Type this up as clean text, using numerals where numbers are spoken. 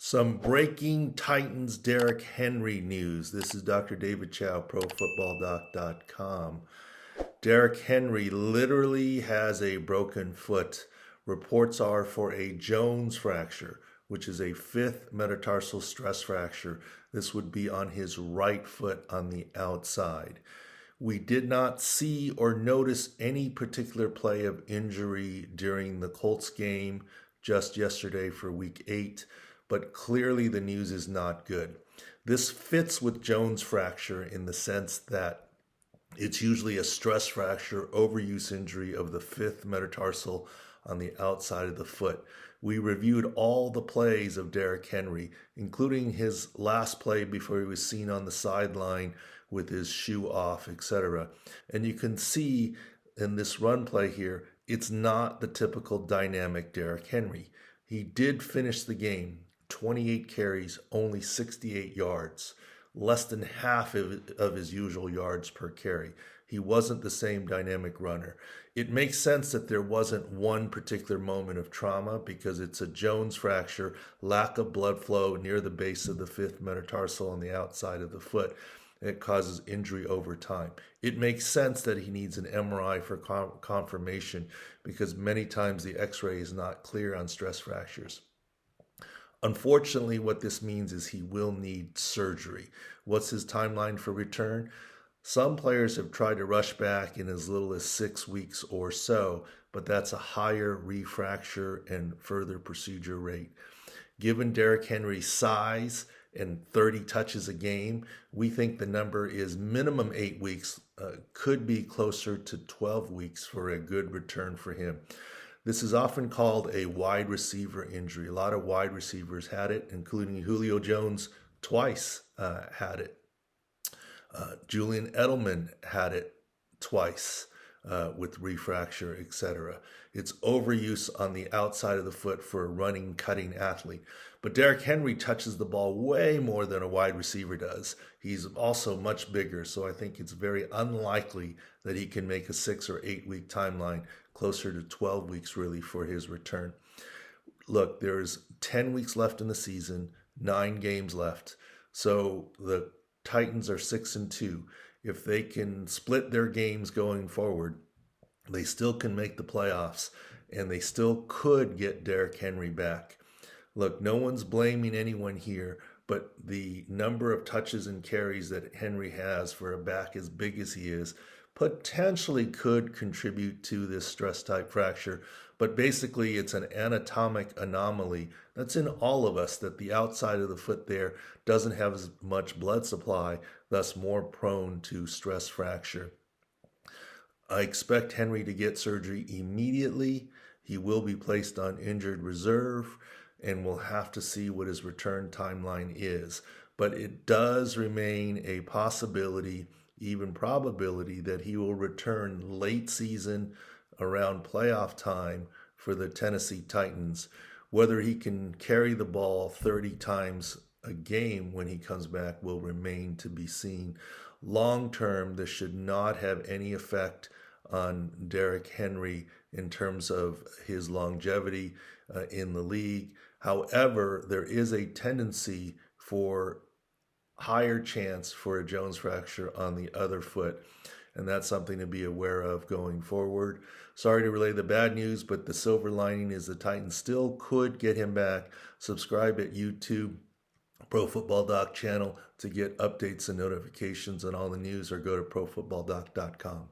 Some breaking Titans Derrick Henry news. This is Dr. David Chao, ProFootballDoc.com. Derrick Henry literally has a broken foot. Reports are for a Jones fracture, which is a fifth metatarsal stress fracture. This would be on his right foot on the outside. We did not see or notice any particular play of injury during the Colts game just yesterday for week 8. But clearly the news is not good. This fits with Jones fracture in the sense that it's usually a stress fracture, overuse injury of the fifth metatarsal on the outside of the foot. We reviewed all the plays of Derrick Henry, including his last play before he was seen on the sideline with his shoe off, etc. And you can see in this run play here, it's not the typical dynamic Derrick Henry. He did finish the game. 28 carries, only 68 yards, less than half of his usual yards per carry. He wasn't the same dynamic runner. It makes sense that there wasn't one particular moment of trauma because it's a Jones fracture, lack of blood flow near the base of the fifth metatarsal on the outside of the foot. It causes injury over time. It makes sense that he needs an MRI for confirmation because many times the x-ray is not clear on stress fractures. Unfortunately, what this means is he will need surgery. What's his timeline for return? Some players have tried to rush back in as little as 6 weeks or so, but that's a higher refracture and further procedure rate. Given Derrick Henry's size and 30 touches a game, we think the number is minimum 8 weeks, could be closer to 12 weeks for a good return for him. This is often called a wide receiver injury. A lot of wide receivers had it, including Julio Jones twice had it. Julian Edelman had it twice with refracture, etc. It's overuse on the outside of the foot for a running, cutting athlete. But Derrick Henry touches the ball way more than a wide receiver does. He's also much bigger, so I think it's very unlikely that he can make a 6 or 8 week timeline, closer to 12 weeks really for his return. Look, there's 10 weeks left in the season, 9 games left. So the Titans are 6-2. If they can split their games going forward, they still can make the playoffs and they still could get Derrick Henry back. Look, no one's blaming anyone here, but the number of touches and carries that Henry has for a back as big as he is potentially could contribute to this stress type fracture. But basically, it's an anatomic anomaly that's in all of us, that the outside of the foot there doesn't have as much blood supply, thus more prone to stress fracture. I expect Henry to get surgery immediately. He will be placed on injured reserve, and we'll have to see what his return timeline is. But it does remain a possibility, even probability, that he will return late season around playoff time for the Tennessee Titans. Whether he can carry the ball 30 times a game when he comes back will remain to be seen. Long term, this should not have any effect on Derrick Henry in terms of his longevity in the league. However, there is a tendency for higher chance for a Jones fracture on the other foot, and that's something to be aware of going forward. Sorry to relay the bad news, but the silver lining is the Titans still could get him back. Subscribe at YouTube, Pro Football Doc channel, to get updates and notifications on all the news, or go to ProFootballDoc.com.